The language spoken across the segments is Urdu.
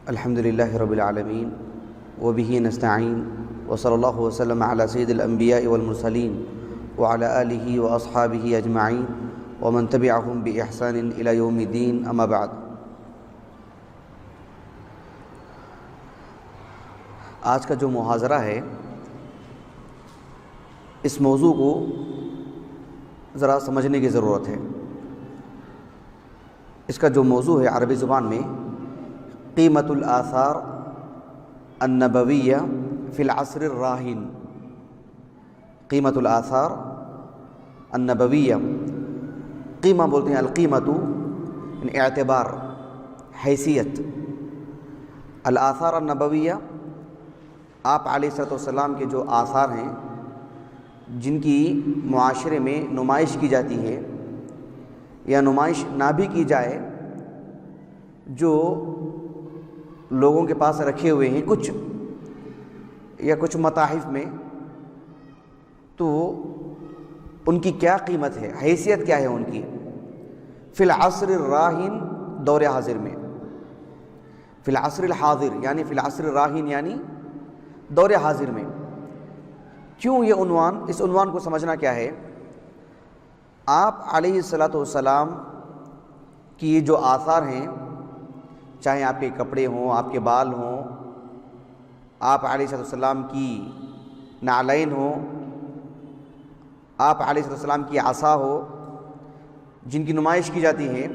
الحمد للہ رب العالمین وبہ نستعین وصلی اللہ وسلم علی سید الانبیاء والمرسلین وعلی آلہ واصحابہ اجمعین ومن تبعہم بإحسان الی یوم الدین اما بعد۔ آج کا جو محاضرہ ہے اس موضوع کو ذرا سمجھنے کی ضرورت ہے۔ اس کا جو موضوع ہے عربی زبان میں قیمت الآثار النبویہ فی العصر الراہن۔ قیمت الآثار النبویہ، قیمہ بولتے ہیں القیمت یعنی اعتبار، حیثیت۔ الآثار النبویہ آپ علیہ السلام کے جو آثار ہیں جن کی معاشرے میں نمائش کی جاتی ہے یا نمائش نہ بھی کی جائے، جو لوگوں کے پاس رکھے ہوئے ہیں کچھ متاحف میں، تو ان کی کیا قیمت ہے، حیثیت کیا ہے ان کی فی العصر الراہن، دور حاضر میں۔ فی العصر الحاضر یعنی فی العصر الراہن یعنی دور حاضر میں۔ کیوں یہ عنوان؟ اس عنوان کو سمجھنا کیا ہے، آپ علیہ السلام کی یہ جو آثار ہیں، چاہے آپ کے کپڑے ہوں، آپ کے بال ہوں، آپ علیہ السلام کی نعلین ہوں، آپ علیہ السلام کی عصا ہو، جن کی نمائش کی جاتی ہے،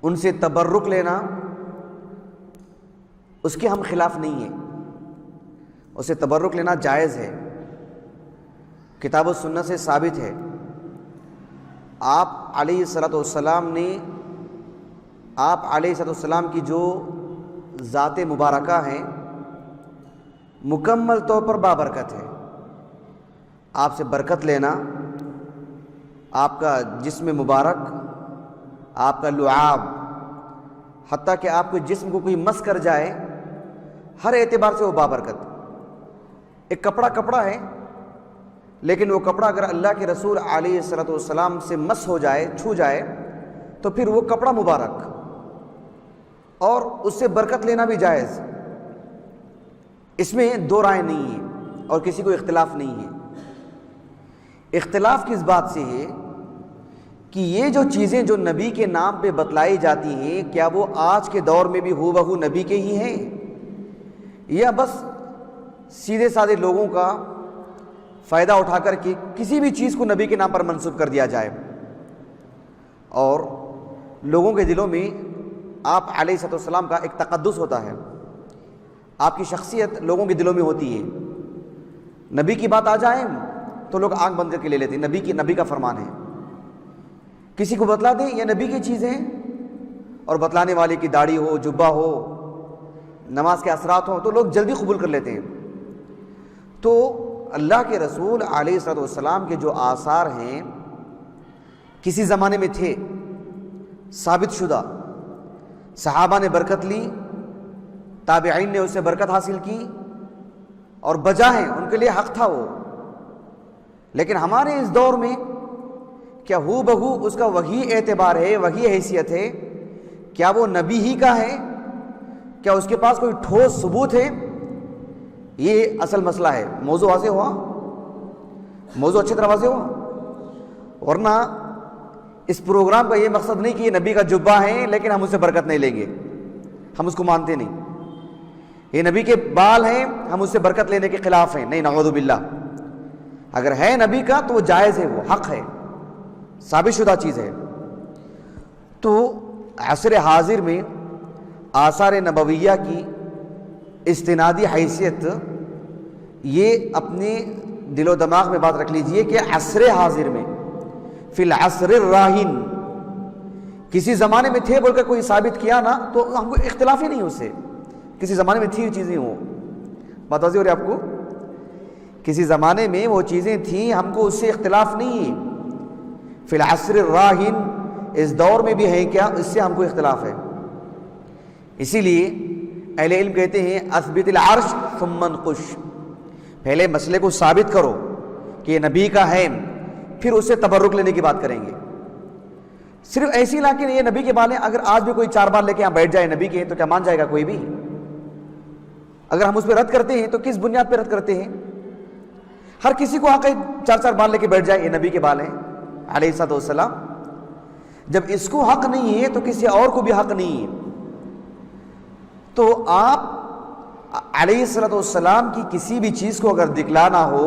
ان سے تبرک لینا اس کے ہم خلاف نہیں ہیں، اسے تبرک لینا جائز ہے، کتاب و سنت سے ثابت ہے۔ آپ علیہ السلام نے، آپ علیہ السلام کی جو ذات مبارکہ ہیں مکمل طور پر بابرکت ہے۔ آپ سے برکت لینا، آپ کا جسم مبارک، آپ کا لعاب، حتیٰ کہ آپ کے جسم کو کوئی مس کر جائے، ہر اعتبار سے وہ بابرکت۔ ایک کپڑا ہے، لیکن وہ کپڑا اگر اللہ کے رسول علیہ السلام سے مس ہو جائے، چھو جائے، تو پھر وہ کپڑا مبارک، اور اس سے برکت لینا بھی جائز۔ اس میں دو رائے نہیں ہیں اور کسی کو اختلاف نہیں ہے۔ اختلاف کس بات سے ہے کہ یہ جو چیزیں جو نبی کے نام پہ بتلائی جاتی ہیں، کیا وہ آج کے دور میں بھی ہو بہو نبی کے ہی ہیں، یا بس سیدھے سادے لوگوں کا فائدہ اٹھا کر کے کسی بھی چیز کو نبی کے نام پر منسوب کر دیا جائے، اور لوگوں کے دلوں میں آپ علیہ السلام کا ایک تقدس ہوتا ہے، آپ کی شخصیت لوگوں کے دلوں میں ہوتی ہے۔ نبی کی بات آ جائے تو لوگ آنکھ بند کر کے لے لیتے ہیں، نبی کا فرمان ہے۔ کسی کو بتلا دیں یہ نبی کی چیزیں، اور بتلانے والے کی داڑھی ہو، جبہ ہو، نماز کے اثرات ہوں، تو لوگ جلدی قبول کر لیتے ہیں۔ تو اللہ کے رسول علیہ السلام کے جو آثار ہیں کسی زمانے میں تھے، ثابت شدہ، صحابہ نے برکت لی، تابعین نے اس سے برکت حاصل کی، اور بجا ہیں، ان کے لیے حق تھا وہ۔ لیکن ہمارے اس دور میں کیا ہو بہو اس کا وہی اعتبار ہے، وہی حیثیت ہے؟ کیا وہ نبی ہی کا ہے؟ کیا اس کے پاس کوئی ٹھوس ثبوت ہے؟ یہ اصل مسئلہ ہے۔ موضوع واضح ہوا؟ موضوع اچھی طرح واضح ہوا؟ ورنہ اس پروگرام کا یہ مقصد نہیں کہ یہ نبی کا جبہ ہے لیکن ہم اس سے برکت نہیں لیں گے، ہم اس کو مانتے نہیں۔ یہ نبی کے بال ہیں، ہم اس سے برکت لینے کے خلاف ہیں، نہیں، نعوذ باللہ۔ اگر ہے نبی کا تو وہ جائز ہے، وہ حق ہے، ثابت شدہ چیز ہے۔ تو عصر حاضر میں آثار نبویہ کی استنادی حیثیت، یہ اپنے دل و دماغ میں بات رکھ لیجئے کہ عصر حاضر میں فی العصر الراہن، کسی زمانے میں تھے بول کر کوئی ثابت کیا نا تو ہم کو اختلاف ہی نہیں اس سے، کسی زمانے میں تھی چیزیں ہوں، بات واضح ہو رہی ہے آپ کو؟ کسی زمانے میں وہ چیزیں تھیں، ہم کو اس سے اختلاف نہیں ہے۔ فی العصر الراہن، اس دور میں بھی ہے کیا، اس سے ہم کو اختلاف ہے۔ اسی لیے اہل علم کہتے ہیں اثبت العرش ثم انقش، پہلے مسئلے کو ثابت کرو کہ یہ نبی کا ہے، پھر اس سے تبرک لینے کی بات کریں گے۔ صرف ایسی لا کہ یہ نبی کے بال ہیں، اگر آج بھی کوئی 4 بال لے کے یہاں بیٹھ جائے نبی کے تو کیا مان جائے گا کوئی بھی؟ اگر ہم اس پہ رد کرتے ہیں تو کس بنیاد پہ رد کرتے ہیں؟ ہر کسی کو حق ہے 4 بال لے کے بیٹھ جائے یہ نبی کے بال ہیں علیہ الصلوۃ والسلام۔ جب اس کو حق نہیں ہے تو کسی اور کو بھی حق نہیں ہے۔ تو آپ علیہ الصلوۃ والسلام کی کسی بھی چیز کو اگر دکھلانا ہو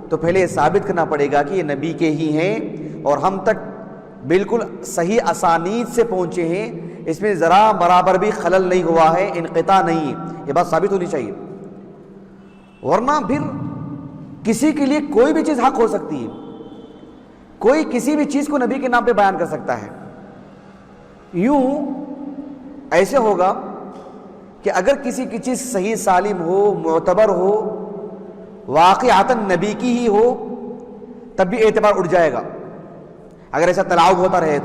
تو پہلے یہ ثابت کرنا پڑے گا کہ یہ نبی کے ہی ہیں اور ہم تک بالکل صحیح اسانید سے پہنچے ہیں، اس میں ذرا برابر بھی خلل نہیں ہوا ہے، انقطاع نہیں ہے، یہ بات ثابت ہونی چاہیے۔ ورنہ پھر کسی کے لیے کوئی بھی چیز حق ہو سکتی ہے، کوئی کسی بھی چیز کو نبی کے نام پہ بیان کر سکتا ہے۔ یوں ایسے ہوگا کہ اگر کسی کی چیز صحیح سالم ہو، معتبر ہو، واقعتاً نبی کی ہی ہو، تب بھی اعتبار اٹھ جائے گا اگر ایسا تلاعب ہوتا رہے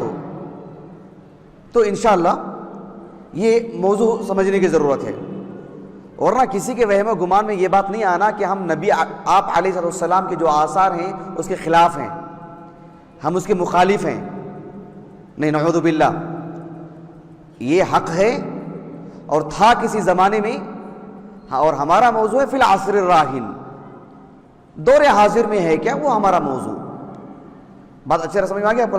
تو انشاءاللہ یہ موضوع سمجھنے کی ضرورت ہے۔ اور نہ کسی کے وہم و گمان میں یہ بات نہیں آنا کہ ہم نبی آپ علیہ السلام کے جو آثار ہیں اس کے خلاف ہیں، ہم اس کے مخالف ہیں، نہیں، نعوذ باللہ۔ یہ حق ہے اور تھا کسی زمانے میں، اور ہمارا موضوع ہے فی العصر الراہن، دور حاضر میں ہے کیا وہ ہمارا موضوع۔ بات اچھے طرح سمجھ میں آ گیا آپ کو؟